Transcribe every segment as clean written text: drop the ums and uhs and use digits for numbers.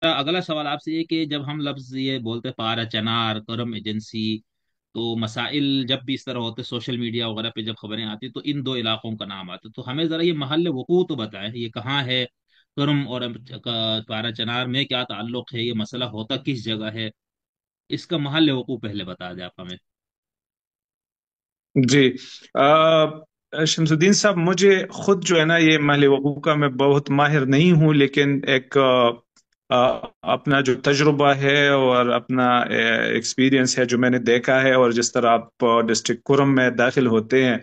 اگلا سوال آپ سے یہ کہ جب ہم لفظ یہ بولتے پارا چنار کرم ایجنسی، تو مسائل جب بھی اس طرح ہوتے سوشل میڈیا وغیرہ پہ جب خبریں آتی تو ان دو علاقوں کا نام آتا، تو ہمیں ذرا یہ محل وقوع تو بتائیں، یہ کہاں ہے؟ کرم اور پارا چنار میں کیا تعلق ہے؟ یہ مسئلہ ہوتا کس جگہ ہے؟ اس کا محل وقوع پہلے بتا دیں آپ ہمیں۔ جی، شمس الدین صاحب، مجھے خود جو ہے نا یہ محل وقوع کا میں بہت ماہر نہیں ہوں، لیکن ایک اپنا جو تجربہ ہے اور اپنا ایکسپیرینس ہے جو میں نے دیکھا ہے، اور جس طرح آپ ڈسٹرکٹ کرم میں داخل ہوتے ہیں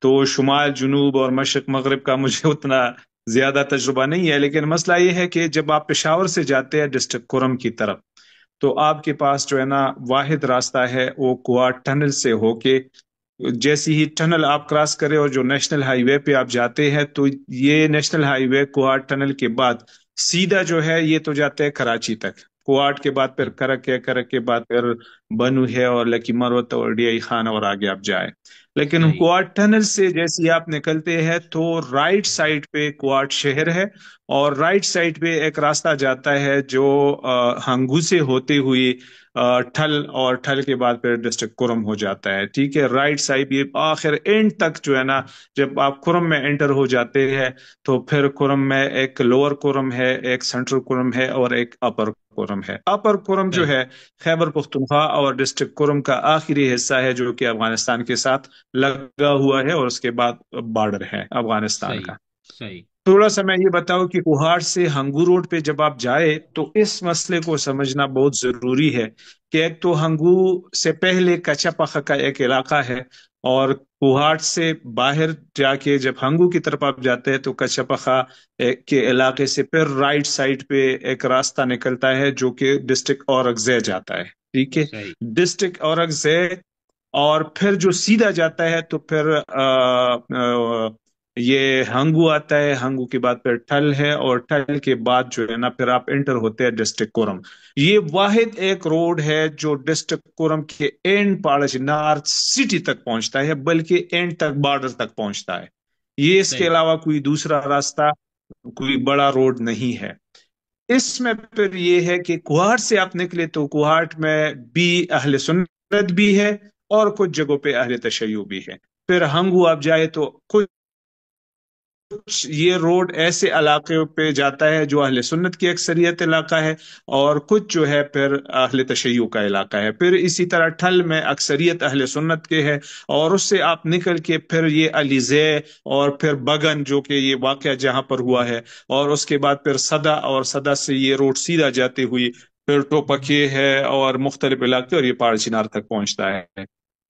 تو شمال جنوب اور مشرق مغرب کا مجھے اتنا زیادہ تجربہ نہیں ہے، لیکن مسئلہ یہ ہے کہ جب آپ پشاور سے جاتے ہیں ڈسٹرکٹ کرم کی طرف، تو آپ کے پاس جو ہے نا واحد راستہ ہے وہ کوارٹ ٹنل سے ہو کے، جیسی ہی ٹنل آپ کراس کرے اور جو نیشنل ہائی وے پہ آپ جاتے ہیں، تو یہ نیشنل ہائی وے کوارٹ ٹنل کے بعد سیدھا جو ہے یہ تو جاتے ہیں کراچی تک، کوارٹ کے بعد پھر کرک ہے، کرک کے بعد پھر بنو ہے اور لکی مروت اور ڈی آئی خان اور آگے آپ جائیں۔ لیکن صحیح کوارٹ ٹنل سے جیسے ہی آپ نکلتے ہیں تو رائٹ سائڈ پہ کوارٹ شہر ہے، اور رائٹ سائڈ پہ ایک راستہ جاتا ہے جو ہنگو سے ہوتے ہوئی ٹھل، اور ٹھل کے بعد پھر ڈسٹرکٹ کرم ہو جاتا ہے، ٹھیک ہے، رائٹ سائڈ یہ آخر اینڈ تک جو ہے نا، جب آپ کرم میں انٹر ہو جاتے ہیں تو پھر کرم میں ایک لوور کرم ہے، ایک سینٹرل کرم ہے اور ایک اپر کرم ہے۔ اپر کرم جو صحیح ہے خیبر پختونخوا اور ڈسٹرکٹ کرم کا آخری حصہ ہے جو کہ افغانستان کے ساتھ لگا ہوا ہے، اور اس کے بعد بارڈر ہے افغانستان صحیح کا۔ صحیح تھوڑا سا میں یہ بتاؤں کہ کوہاٹ سے ہنگو روڈ پہ جب آپ جائے تو اس مسئلے کو سمجھنا بہت ضروری ہے کہ ایک تو ہنگو سے پہلے کچا پخا کا ایک علاقہ ہے، اور کوہاٹ سے باہر جا کے جب ہنگو کی طرف آپ جاتے ہیں تو کچا پخا کے علاقے سے پھر رائٹ سائڈ پہ ایک راستہ نکلتا ہے جو کہ ڈسٹرکٹ اورگزے جاتا ہے، ٹھیک ہے، صحیح ڈسٹرکٹ اورگزے، اور پھر جو سیدھا جاتا ہے تو پھر یہ ہنگو آتا ہے، ہنگو کے بعد پھر ٹھل ہے، اور ٹھل کے بعد جو ہے نا پھر آپ انٹر ہوتے ہیں ڈسٹرکٹ کورم۔ یہ واحد ایک روڈ ہے جو ڈسٹرکٹ کورم کے اینڈ پاڑج نارتھ سٹی تک پہنچتا ہے، بلکہ اینڈ تک بارڈر تک پہنچتا ہے، یہ اس کے صحیح علاوہ کوئی دوسرا راستہ، کوئی بڑا روڈ نہیں ہے۔ اس میں پھر یہ ہے کہ کوہاٹ سے آپ نکلے تو کوہاٹ میں بھی اہل سنت بھی ہے، اور کچھ جگہوں پہ اہل تشیع بھی ہے۔ پھر ہنگو آپ جائے تو کچھ یہ روڈ ایسے علاقے پہ جاتا ہے جو اہل سنت کی اکثریت علاقہ ہے، اور کچھ جو ہے پھر اہل تشیع کا علاقہ ہے۔ پھر اسی طرح ٹھل میں اکثریت اہل سنت کے ہے، اور اس سے آپ نکل کے پھر یہ علیزے اور پھر بگن جو کہ یہ واقعہ جہاں پر ہوا ہے، اور اس کے بعد پھر صدا، اور صدا سے یہ روڈ سیدھا جاتے ہوئی پھر ٹوپکے ہے اور مختلف علاقے، اور یہ پہاڑ چنار تک پہنچتا ہے۔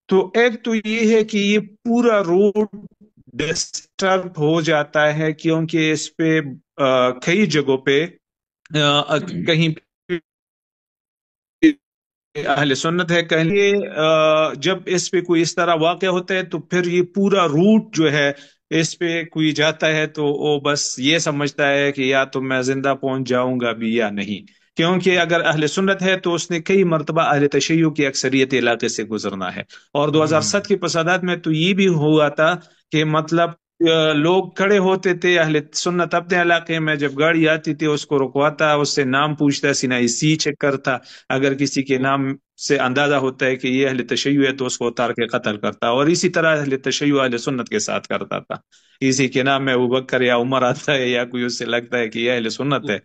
تو ایک تو یہ ہے کہ یہ پورا روڈ ڈسٹرب ہو جاتا ہے کیونکہ اس پہ کئی جگہوں پہ کہیں اہل سنت ہے، کہیں جب اس پہ کوئی اس طرح واقع ہوتا ہے تو پھر یہ پورا روٹ جو ہے اس پہ کوئی جاتا ہے تو وہ بس یہ سمجھتا ہے کہ یا تو میں زندہ پہنچ جاؤں گا بھی یا نہیں، کیونکہ اگر اہل سنت ہے تو اس نے کئی مرتبہ اہل تشیع کی اکثریت علاقے سے گزرنا ہے۔ اور 2007 کے فسادات میں تو یہ بھی ہوا تھا کہ مطلب لوگ کھڑے ہوتے تھے، اہل سنت اپنے علاقے میں جب گاڑی آتی تھی اس کو رکواتا، اس سے نام پوچھتا، سینائی سی چیک کرتا، اگر کسی کے نام سے اندازہ ہوتا ہے کہ یہ اہل تشیع ہے تو اس کو اتار کے قتل کرتا، اور اسی طرح اہل تشیع اہل سنت کے ساتھ کرتا تھا، کسی کے نام میں ابوبکر یا عمر آتا ہے یا کوئی اس سے لگتا ہے کہ یہ اہل سنت ہے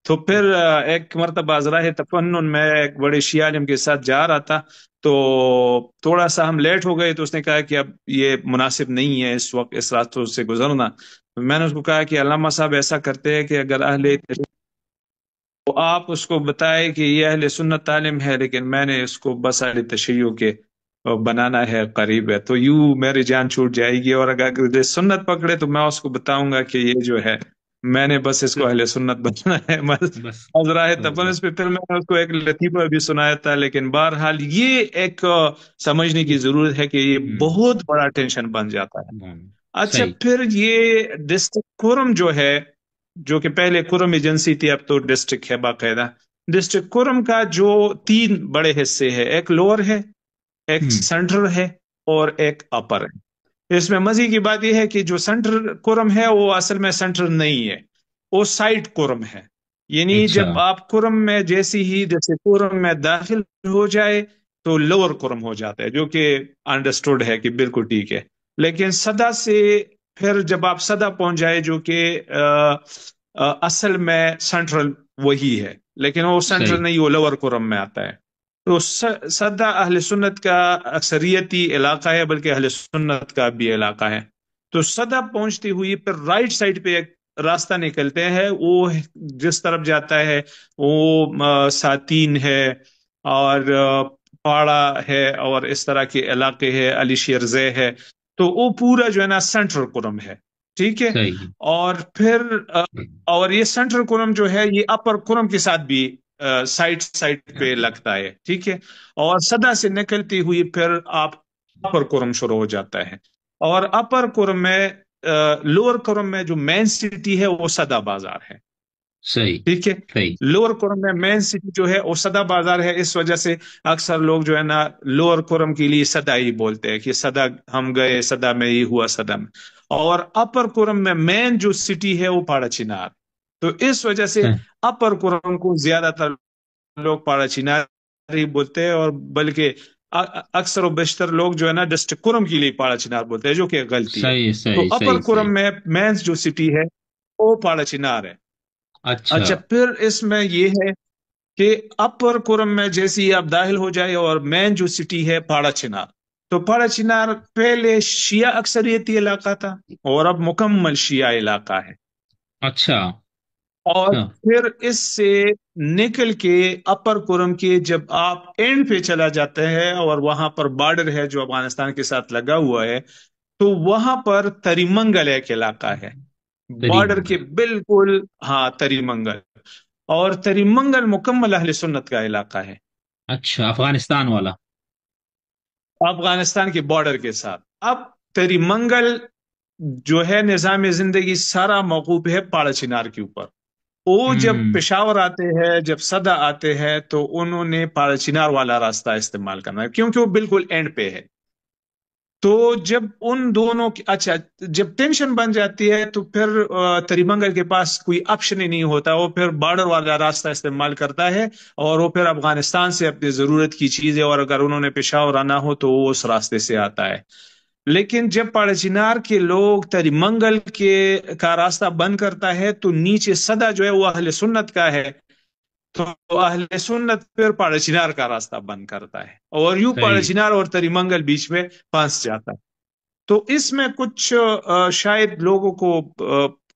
تو پھر ایک مرتبہ ازراہ تفنن میں ایک بڑے شیعہ عالم کے ساتھ جا رہا تھا، تو تھوڑا سا ہم لیٹ ہو گئے تو اس نے کہا کہ اب یہ مناسب نہیں ہے اس وقت اس راستوں سے گزرنا۔ میں نے اس کو کہا کہ علامہ صاحب ایسا کرتے ہیں کہ اگر اہل تو آپ اس کو بتائے کہ یہ اہل سنت عالم ہے، لیکن میں نے اس کو بس اہل تشیع کے بنانا ہے، قریب ہے، تو یوں میری جان چھوٹ جائے گی، اور اگر سنت پکڑے تو میں اس کو بتاؤں گا کہ یہ جو ہے میں نے بس اس کو اہل سنت بنانا ہے بس۔ بس حضرائے بس بس تبرز پہ پھر میں نے اس کو ایک لطیفہ بھی سنایا تھا، لیکن بہرحال یہ ایک سمجھنے کی ضرورت ہے کہ یہ ہوں بہت بڑا ٹینشن بن جاتا ہے۔ اچھا، صحیح پھر یہ ڈسٹرکٹ کورم جو ہے، جو کہ پہلے کورم ایجنسی تھی اب تو ڈسٹرکٹ ہے باقاعدہ، ڈسٹرکٹ کورم کا جو تین بڑے حصے ہیں، ایک لوور ہے، ایک ہوں سینٹرل ہے، اور ایک اپر ہے۔ اس میں مزے کی بات یہ ہے کہ جو سینٹرل کورم ہے وہ اصل میں سینٹرل نہیں ہے، وہ سائڈ کورم ہے، यानी अच्छा। जब आप कुरम में जैसे कुरम में दाखिल हो जाए तो लोअर कुरम हो जाता है, जो कि अंडरस्टूड है कि बिल्कुल ठीक है। लेकिन सदा से फिर जब आप सदा पहुंच जाए, जो कि असल में सेंट्रल वही है, लेकिन वो सेंट्रल सही नहीं, वो लोअर कुरम में आता है। तो सदा अहले सुन्नत का अक्सरियती इलाका है, बल्कि अहले सुन्नत का भी इलाका है। तो सदा पहुंचती हुई फिर राइट साइड पे एक रास्ता निकलते हैं, वो जिस तरफ जाता है वो सातीन है, और पाड़ा है, और इस तरह के इलाके है, अली शेरजे है। तो वो पूरा जो है ना सेंट्रल कुरम है, ठीक है। सही। और फिर और ये सेंट्रल कुरम जो है, ये अपर कुरम के साथ भी साइड साइड पे लगता है, ठीक है। और सदा से निकलती हुई फिर आप अपर कुरम शुरू हो जाता है। और अपर कुरम में लोअर कुरम में जो मेन सिटी है वो सदा बाजार है, सही। ठीक है। सही। लोअर कुरम में मेन सिटी जो है वो सदा बाजार है, इस वजह से अक्सर लोग जो है ना लोअर कुरम के लिए सदा ही बोलते हैं कि सदा हम गए, सदा में ये हुआ, सदा में। और अपर कुरम में मेन जो सिटी है वो पाड़ा चिनार। तो इस वजह से सही। अपर कुरम को ज्यादातर लोग पाड़ा चिनार ही बोलते हैं, और बल्कि अक्सर और बेशतर लोग जो है ना डिस्ट्रिक्ट कुरम के लिए पाड़ा चिनार बोलते हैं, जो कि गलती है। सही। तो सही। अपर सही। कुरम सही। में मेन जो सिटी है वो पाड़ा चिनार है। अच्छा। अच्छा, फिर इसमें ये है कि अपर कुरम में जैसे ही आप दाखिल हो जाए, और मेन जो सिटी है पाड़ा चिनार। तो पाड़ा चिनार पहले शिया अक्सरियती इलाका था, और अब मुकम्मल शिया इलाका है। अच्छा। और अच्छा। फिर इससे निकल के अपर कुरम के जब आप एंड पे चला जाते हैं, और वहां पर बॉर्डर है जो अफगानिस्तान के साथ लगा हुआ है, तो वहां पर तरीमंगल एक इलाका है, तेरी बॉर्डर के मंगल। बिल्कुल, हाँ, तरीमंगल। और तरीमंगल मुकम्मल अहले सुन्नत का इलाका है, अच्छा, अफगानिस्तान वाला। अफगानिस्तान के बॉर्डर के साथ। अब तरीमंगल जो है, निजाम जिंदगी सारा मौकूफ है पाड़ा चिनार के ऊपर। वो जब हम्म। पेशावर आते हैं, जब सदा आते हैं, तो उन्होंने पाड़ा चिनार वाला रास्ता इस्तेमाल करना है, क्योंकि वो बिल्कुल एंड पे है। तो जब उन दोनों की, अच्छा, जब टेंशन बन जाती है, तो फिर तरीमंगल के पास कोई ऑप्शन ही नहीं होता, वो फिर बॉर्डर वाला रास्ता इस्तेमाल करता है। और वो फिर अफगानिस्तान से अपनी जरूरत की चीजें, और अगर उन्होंने पेशावर आना हो तो वो उस रास्ते से आता है। लेकिन जब पाड़ाचिनार के लोग तरीमंगल के का रास्ता बंद करता है, तो नीचे सदा जो है वो अहले सुन्नत का है। तो अहले सुन्नत फिर पाड़ाचिनार का रास्ता बंद करता है, और यूं सही। पाड़ाचिनार और तरीमंगल बीच में फंस जाता है। तो इसमें कुछ शायद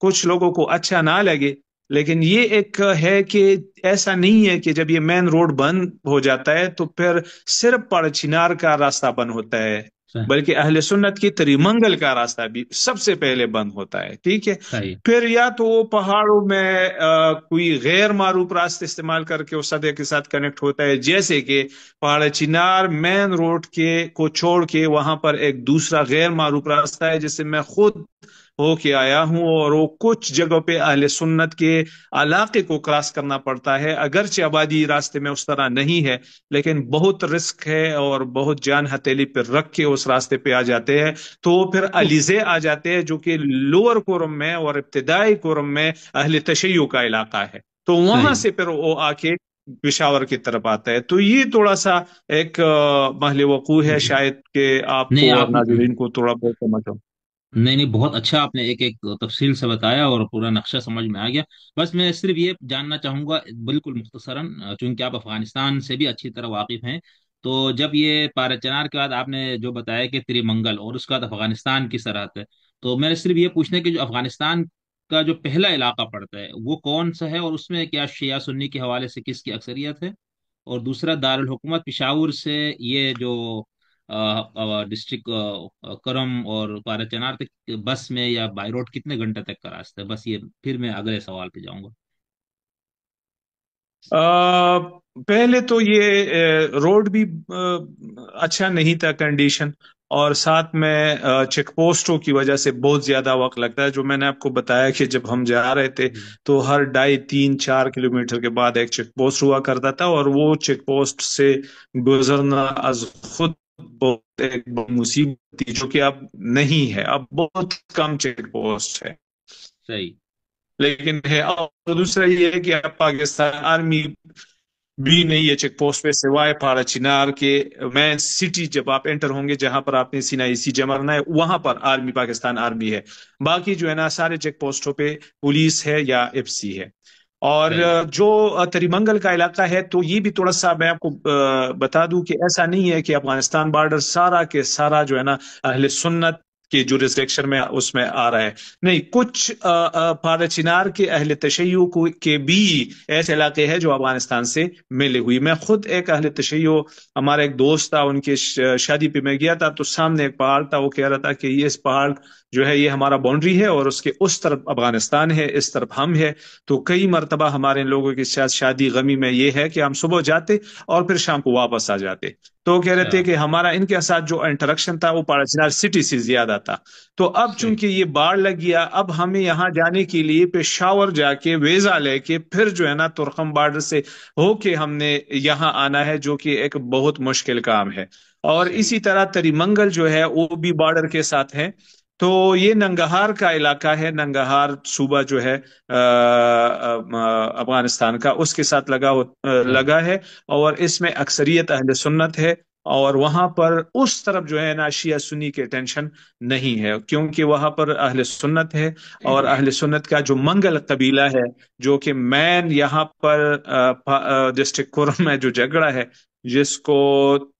कुछ लोगों को अच्छा ना लगे, लेकिन ये एक है कि ऐसा नहीं है कि जब ये मेन रोड बंद हो जाता है तो फिर सिर्फ पड़चिनार का रास्ता बंद होता है, सही। बल्कि अहले सुन्नत की तरीमंगल का रास्ता भी सबसे पहले बंद होता है, ठीक है। सही। फिर या तो वो पहाड़ों में कोई गैर मारूफ रास्ते इस्तेमाल करके उस सदे के साथ कनेक्ट होता है, जैसे कि पहाड़ चिनार मेन रोड के को छोड़ के वहां पर एक दूसरा गैर मारूफ रास्ता है, जिससे मैं खुद होके आया हूं, और वो कुछ जगहों पे अहले सुन्नत के इलाके को क्रॉस करना पड़ता है, अगरचे आबादी रास्ते में उस तरह नहीं है, लेकिन बहुत रिस्क है, और बहुत जान हथेली पर रख के उस रास्ते पे आ जाते हैं। तो वो फिर तो अलीजे आ जाते हैं, जो कि लोअर कोरम में और इब्तदाई कोरम में अहले तशय्यो का इलाका है। तो वहां सही। से फिर वो आके पिशावर की तरफ आता है। तो ये थोड़ा सा एक महल वकूह है, शायद कि नहीं आपको और आप नाजरीन को थोड़ा बहुत समझ हो। नहीं नहीं, बहुत अच्छा आपने एक एक तफसील से बताया और पूरा नक्शा समझ में आ गया। बस मैं सिर्फ ये जानना चाहूंगा बिल्कुल मुख्तसरन, चूंकि आप अफगानिस्तान से भी अच्छी तरह वाकिफ हैं। तो जब ये पाराचनार के बाद आपने जो बताया कि त्रिमंगल और उसके बाद अफगानिस्तान की सरहद है, तो मैंने सिर्फ ये पूछना है कि जो अफगानिस्तान का जो पहला इलाका पड़ता है वो कौन सा है, और उसमें क्या शिया सुन्नी के हवाले से किसकी अक्सरियत है। और दूसरा, दारुल हुकूमत पिशावर से ये जो डिस्ट्रिक्ट करम और पाराचनार तक बस में या बाई रोड कितने घंटे तक का रास्ता है, बस ये फिर मैं अगले सवाल पे जाऊंगा। पहले तो ये रोड भी अच्छा नहीं था कंडीशन, और साथ में चेक पोस्टों की वजह से बहुत ज्यादा वक्त लगता है। जो मैंने आपको बताया कि जब हम जा रहे थे, हम्म। तो हर 2.5-3-4 किलोमीटर के बाद एक चेक पोस्ट हुआ करता था, और वो चेक पोस्ट से गुजरना अज खुद बहुत एक बड़ी मुसीबत थी, जो कि अब नहीं है, अब बहुत कम चेक पोस्ट है। सही। लेकिन है। और दूसरा ये है कि अब पाकिस्तान आर्मी भी नहीं है चेक पोस्ट पे, सिवाय पाड़ा चिनार के मेन सिटी। जब आप एंटर होंगे, जहां पर आपने सीना सी जमरना है, वहां पर आर्मी, पाकिस्तान आर्मी है। बाकी जो है ना सारे चेक पोस्टों पे पुलिस है या एफसी है। और सही। जो तरीमंगल का इलाका है, तो ये भी थोड़ा सा मैं आपको बता दूं कि ऐसा नहीं है कि अफगानिस्तान बॉर्डर सारा के सारा जो है ना अहले सुन्नत के जुरिस्डिक्शन में उसमें आ रहा है। नहीं, कुछ पारचिनार के अहले तशय्यो को के भी ऐसे इलाके हैं जो अफगानिस्तान से मिले हुई। मैं खुद एक अहले तशय्यो, हमारा एक दोस्त था, उनके शादी पे मैं गया था, तो सामने एक पहाड़ था, वो कह रहा था कि ये इस पहाड़ जो है ये हमारा बाउंड्री है, और उसके उस तरफ अफगानिस्तान है, इस तरफ हम है। तो कई मरतबा हमारे लोगों के साथ शादी गमी में ये है कि हम सुबह जाते और फिर शाम को वापस आ जाते। तो वो कह रहे अच्छा। थे कि हमारा इनके साथ जो इंटरेक्शन था वो पाड़ाचिनार सिटी से ज्यादा था। तो अब सही। चूंकि ये बाढ़ लग गया, अब हमें यहाँ जाने के लिए पेशावर जाके वीजा लेके फिर जो है ना तुर्कम बॉर्डर से होके हमने यहाँ आना है, जो कि एक बहुत मुश्किल काम है। और सही। इसी तरह तरीमंगल जो है वो भी बॉर्डर के साथ है। तो ये नंगहार का इलाका है, नंगहार सूबा जो है अफगानिस्तान का, उसके साथ सही। लगा है। और इसमें अक्सरियत अहले सुन्नत है। और वहां पर उस तरफ जो है ना शिया सुन्नी के टेंशन नहीं है, क्योंकि वहां पर अहले सुन्नत है। और अहले सुन्नत का जो मंगल कबीला है, जो कि मैन यहाँ पर डिस्ट्रिक्ट कुर्म में जो झगड़ा है, जिसको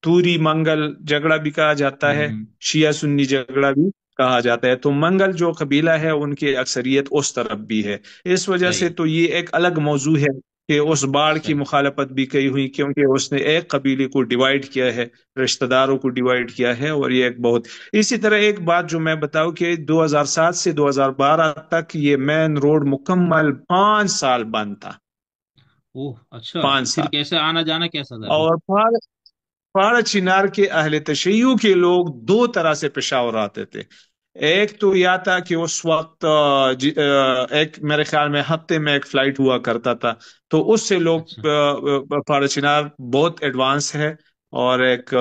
तूरी मंगल झगड़ा भी कहा जाता है, हम्म। शिया सुन्नी झगड़ा भी कहा जाता है। तो मंगल जो कबीला है उनकी अक्सरियत उस तरफ भी है। इस वजह से सही। तो ये एक अलग मौजू है कि उस बाढ़ की सही। मुखालफत भी कही हुई, क्योंकि उसने एक कबीले को डिवाइड किया है, रिश्तेदारों को डिवाइड किया है। और ये एक बहुत, इसी तरह एक बात जो मैं बताऊं कि 2007 से 2012 तक ये मेन रोड मुकम्मल 5 साल बंद था। ओह अच्छा, पांच फिर साल कैसे आना जाना कैसा था फिर? और पहाड़ चिनार के अहले तशय्युह के लोग दो तरह से पेशावर आते थे। एक तो यह था कि उस वक्त एक मेरे ख्याल में हफ्ते में एक फ्लाइट हुआ करता था। तो उससे लोग अच्छा। पहाड़ चिनार बहुत एडवांस है, और एक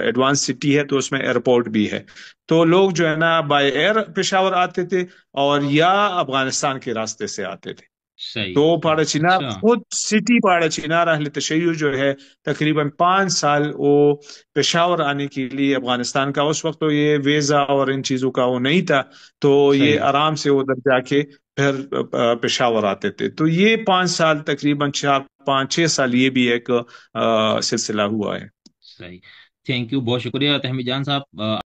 एडवांस सिटी है, तो उसमें एयरपोर्ट भी है। तो लोग जो है ना बाय एयर पेशावर आते थे, और या अफगानिस्तान के रास्ते से आते थे। सही। तो पाड़ाचिनार अच्छा। खुद सिटी, पाड़ाचिनार अहले तशय्युह जो है तकरीबन 5 साल वो पेशावर आने के लिए अफगानिस्तान का, उस वक्त तो ये वीजा और इन चीजों का वो नहीं था, तो ये सही। आराम से उधर जाके फिर पेशावर आते थे। तो ये 5 साल, तकरीबन 4 5 6 साल, ये भी एक सिलसिला हुआ है। सही। थैंक यू, बहुत शुक्रिया तहमीद जान साहब।